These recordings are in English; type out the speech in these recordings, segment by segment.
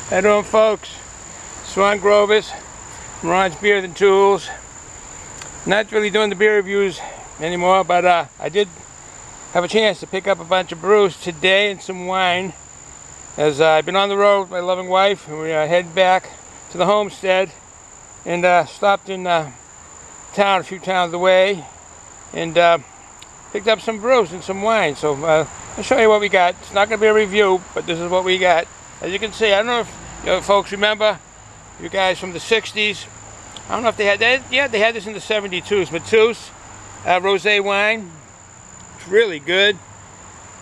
How you doing, folks? Swan Grovers from Ron's Beers and Tools. Not really doing the beer reviews anymore, but I did have a chance to pick up a bunch of brews today and some wine, as I've been on the road with my loving wife, and we head back to the homestead, and stopped in town a few towns away, and picked up some brews and some wine. So I'll show you what we got. It's not going to be a review, but this is what we got. As you can see, I don't know if you folks remember, you guys from the 60s. I don't know if they had that. Yeah, they had this in the 72s. Matus rosé wine. It's really good.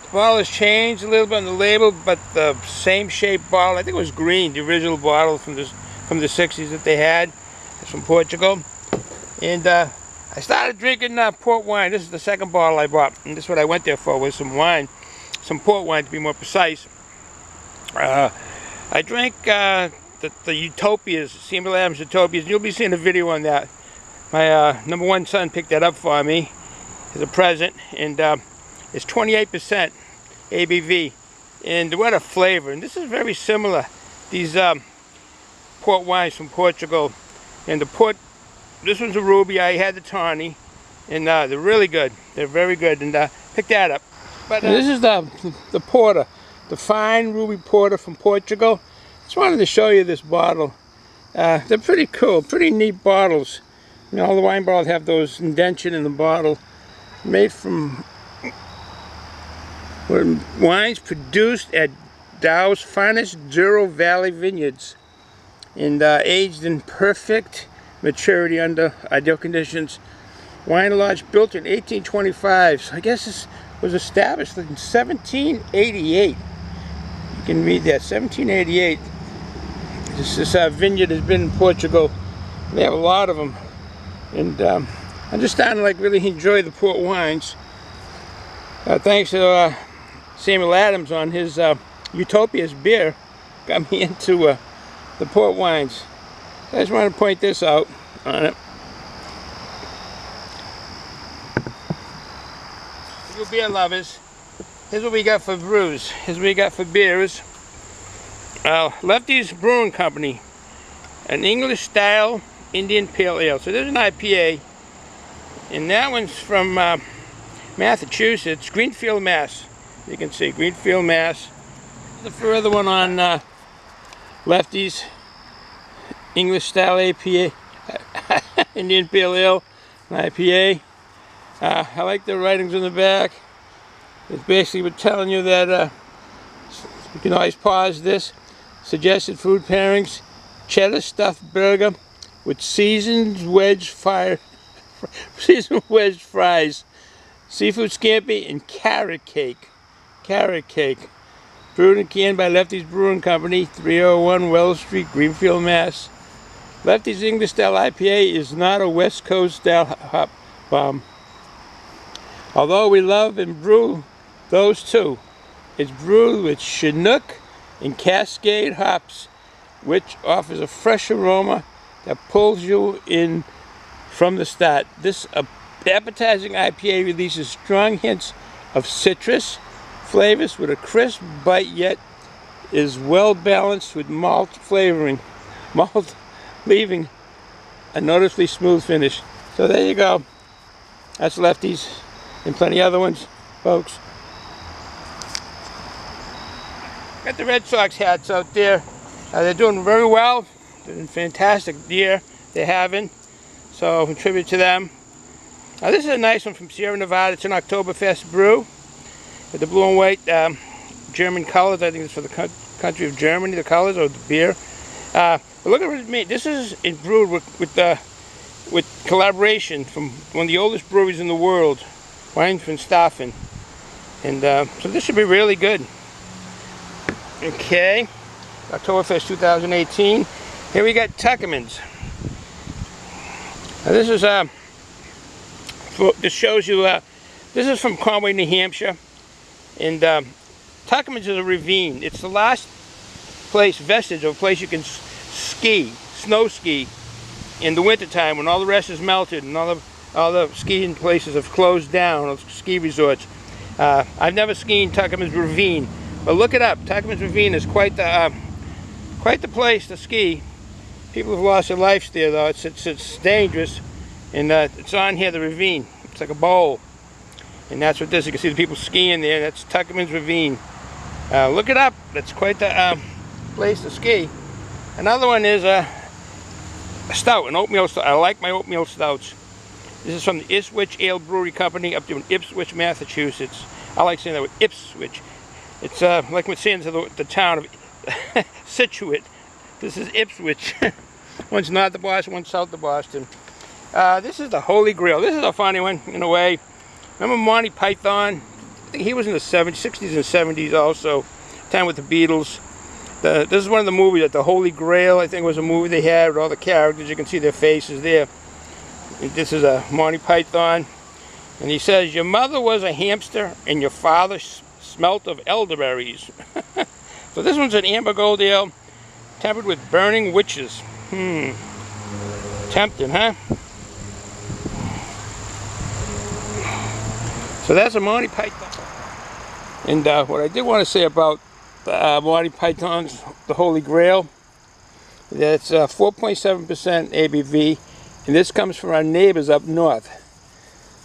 The bottle has changed a little bit on the label, but the same shaped bottle. I think it was green, the original bottle from the 60s that they had. It's from Portugal. And I started drinking port wine. This is the second bottle I bought, and this is what I went there for, was some wine, some port wine to be more precise. I drank the Utopias, Samuel Adams Utopias, and you'll be seeing a video on that. My number one son picked that up for me as a present, and it's 28% ABV, and what a flavor. And this is very similar, these port wines from Portugal. And this one's a ruby. I had the tawny, and they're really good. They're very good, and picked that up. But this is the porter, the fine ruby porter from Portugal. Just wanted to show you this bottle. They're pretty cool, pretty neat bottles. You know, all the wine bottles have those indentation in the bottle. Made from wines produced at Dow's finest Douro Valley vineyards, and aged in perfect maturity under ideal conditions. Wine lodge built in 1825. So I guess this was established in 1788. You can read that, 1788. This vineyard has been in Portugal. They have a lot of them, and I'm just starting to really enjoy the port wines. Thanks to Samuel Adams on his Utopias beer, got me into the port wines. I just want to point this out on it. You beer lovers, here's what we got for brews. Here's what we got for beers. Lefty's Brewing Company, an English style Indian Pale Ale. So there's an IPA, and that one's from Massachusetts, Greenfield, Mass. You can see Greenfield, Mass. The further one on Lefty's English style IPA, Indian Pale Ale, IPA. I like the writings on the back. It's basically telling you that you can always pause this. Suggested food pairings: cheddar stuffed burger with seasoned wedge fries, seafood scampi, and carrot cake. Carrot cake. Brewed and canned by Lefty's Brewing Company, 301 Wells Street, Greenfield, Mass. Lefty's English style IPA is not a West Coast style hop bomb. Although we love and brew those too, it's brewed with Chinook and Cascade hops, which offers a fresh aroma that pulls you in from the start. This appetizing IPA releases strong hints of citrus flavors with a crisp bite, yet is well balanced with malt flavoring, leaving a noticeably smooth finish. So there you go. That's Lefty's, and plenty other ones, folks. Got the Red Sox hats out there. They're doing very well. They're in fantastic year they're having. So, in tribute to them. This is a nice one from Sierra Nevada. It's an Oktoberfest brew with the blue and white German colors. I think it's for the country of Germany, the colors, or the beer. But look at what it's made. This is brewed with collaboration from one of the oldest breweries in the world, Wine from Staffen. And so this should be really good. Okay, Oktoberfest 2018. Here we got Tuckerman's. Now this is this shows you. This is from Conway, New Hampshire, and Tuckerman's is a ravine. It's the last vestige of a place you can snow ski in the wintertime when all the rest is melted and all the skiing places have closed down, ski resorts. I've never skied Tuckerman's Ravine, but look it up. Tuckerman's Ravine is quite quite the place to ski. People have lost their lives there though. It's dangerous, and it's on here, the ravine. It's like a bowl, and that's what this is. You can see the people skiing there. That's Tuckerman's Ravine. Look it up. That's quite the place to ski. Another one is a stout, an oatmeal stout. I like my oatmeal stouts. This is from the Ipswich Ale Brewery Company up there in Ipswich, Massachusetts. I like saying that with Ipswich. It's like we're saying to the town of Situate. This is Ipswich. One's north of Boston, one's south of Boston. This is the Holy Grail. This is a funny one, in a way. Remember Monty Python? I think he was in the 60s and 70s also. Time with the Beatles. This is one of the movies, that the Holy Grail, I think, was a movie they had with all the characters. You can see their faces there. This is a Monty Python. And he says, your mother was a hamster and your father smelt of elderberries. So this one's an amber gold ale, tempered with burning witches. Tempting, huh? So that's a Monty Python. And what I did want to say about Monty Python's The Holy Grail, that's 4.7% ABV, and this comes from our neighbors up north.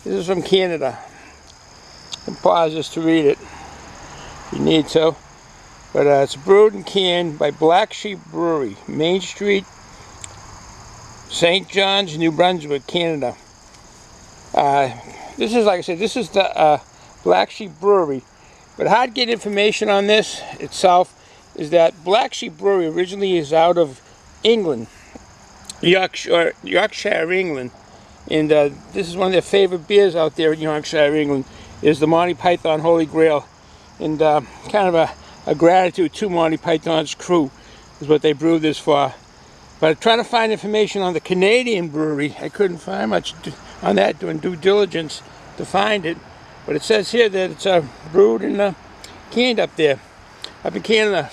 This is from Canada. I can pause this to read it if you need to. But it's brewed and canned by Black Sheep Brewery, Main Street, St. John's, New Brunswick, Canada. This is, like I said, this is the Black Sheep Brewery. But how to get information on this itself is that Black Sheep Brewery originally is out of England, Yorkshire, England. And this is one of their favorite beers out there in Yorkshire, England, is the Monty Python Holy Grail. And kind of a gratitude to Monty Python's crew is what they brewed this for. But trying to find information on the Canadian brewery, I couldn't find much on that, doing due diligence to find it. But it says here that it's brewed and canned up there, up in Canada.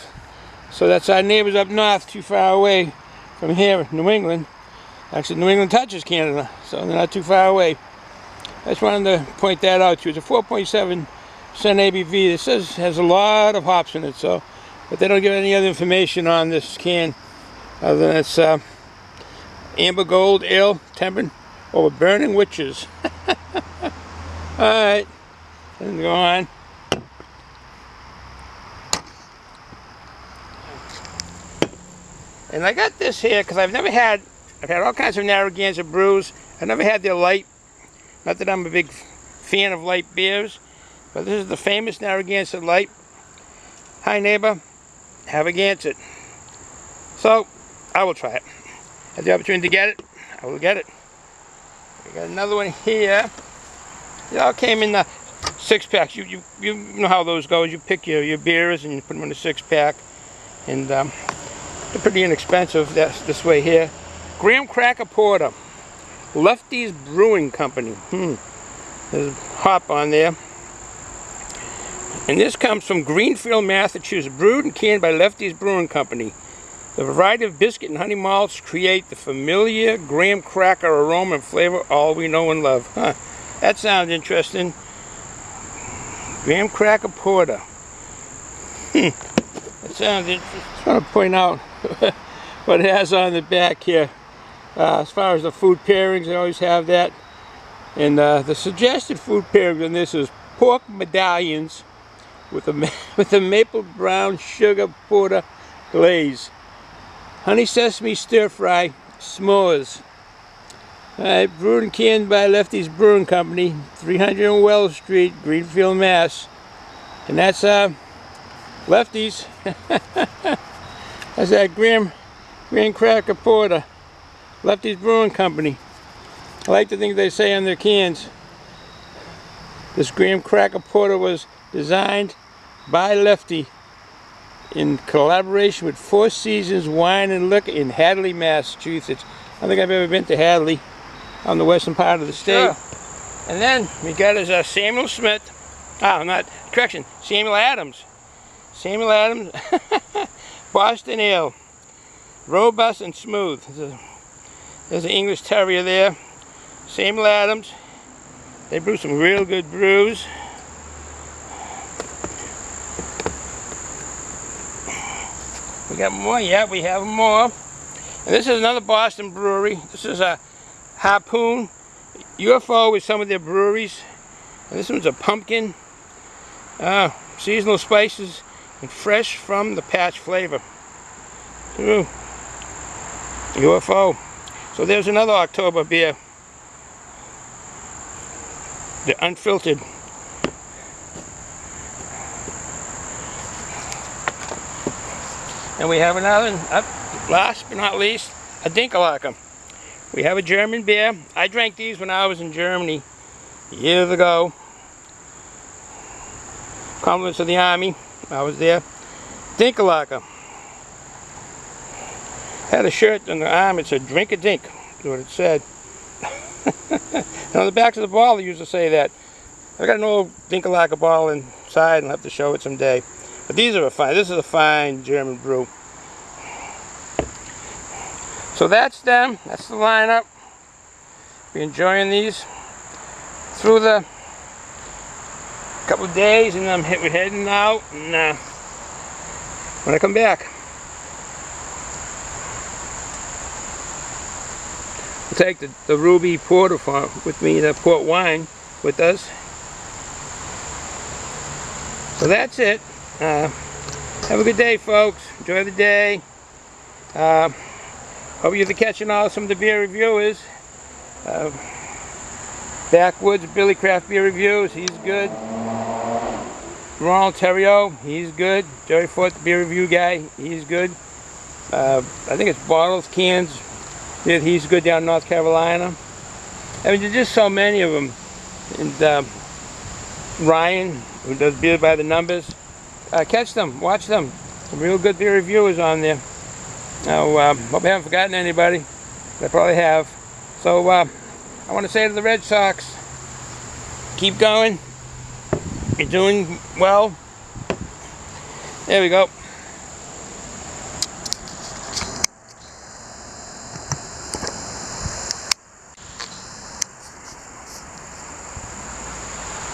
So that's our neighbors up north, too far away from here, New England. Actually, New England touches Canada, so they're not too far away. I just wanted to point that out to you. It's a 4.7% ABV. It says it has a lot of hops in it, so, but they don't give any other information on this can other than it's amber gold ale tempered over burning witches. Alright, let's go on. And I got this here because I've had all kinds of Narragansett brews. I never had their light. Not that I'm a big fan of light beers, but this is the famous Narragansett light. Hi neighbor, have a Gansett. So, I will try it. Had the opportunity to get it, I will get it. We got another one here. They all came in the 6-packs. You know how those go. You pick your beers and you put them in a 6-pack. And they're pretty inexpensive this way here. Graham Cracker Porter. Lefty's Brewing Company. There's a hop on there. And this comes from Greenfield, Massachusetts. Brewed and canned by Lefty's Brewing Company. The variety of biscuit and honey malts create the familiar graham cracker aroma and flavor all we know and love. Huh. That sounds interesting. Graham Cracker Porter. That sounds interesting. I just want to point out what it has on the back here. As far as the food pairings, they always have that. And the suggested food pairing on this is pork medallions with a maple brown sugar porter glaze, honey sesame stir fry, s'mores. Alright, brewed and canned by Lefty's Brewing Company, 300 Wells Street, Greenfield, Mass. And that's Lefty's. That's that Graham Cracker Porter, Lefty's Brewing Company. I like the things they say on their cans. This Graham Cracker Porter was designed by Lefty in collaboration with Four Seasons Wine and Liquor in Hadley, Massachusetts. I don't think I've ever been to Hadley, on the western part of the state. Sure. And then we got his Samuel Smith. Samuel Adams. Samuel Adams Boston Ale. Robust and smooth. There's an English Terrier there. Samuel Adams. They brew some real good brews. got more? Yeah, we have more. And this is another Boston brewery. This is a Harpoon. UFO is some of their breweries. And this one's a pumpkin. Seasonal spices and fresh from the patch flavor. Ooh. UFO. So there's another October beer. The unfiltered. And we have another, last but not least, a Dinkelhacker. We have a German beer. I drank these when I was in Germany years ago. Compliments of the Army. I was there. Dinkelhacker. Had a shirt on the arm. It said "Drink a Dink." That's what it said. And on the back of the bottle, it used to say that. I got an old Dinkelhacker bottle inside, and I'll have to show it someday. But these are fine. This is a fine German brew. So that's them. That's the lineup. We're enjoying these through the couple of days, and we're heading out. And when I come back, I'll take the Ruby Porter with me, the port wine with us. So that's it. Have a good day, folks. Enjoy the day. Hope you're catching all some of the beer reviewers. Backwoods Billy Craft Beer Reviews, he's good. Ronald Terrio, he's good. Jerry Fort, the beer review guy, he's good. I think it's bottles, cans. Yeah, he's good down in North Carolina. I mean, there's just so many of them. And Ryan, who does beer by the numbers, catch them, watch them. Some real good beer reviewers on there. Now, hope I haven't forgotten anybody. I probably have. So, I want to say to the Red Sox, keep going. You're doing well. There we go.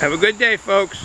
Have a good day, folks.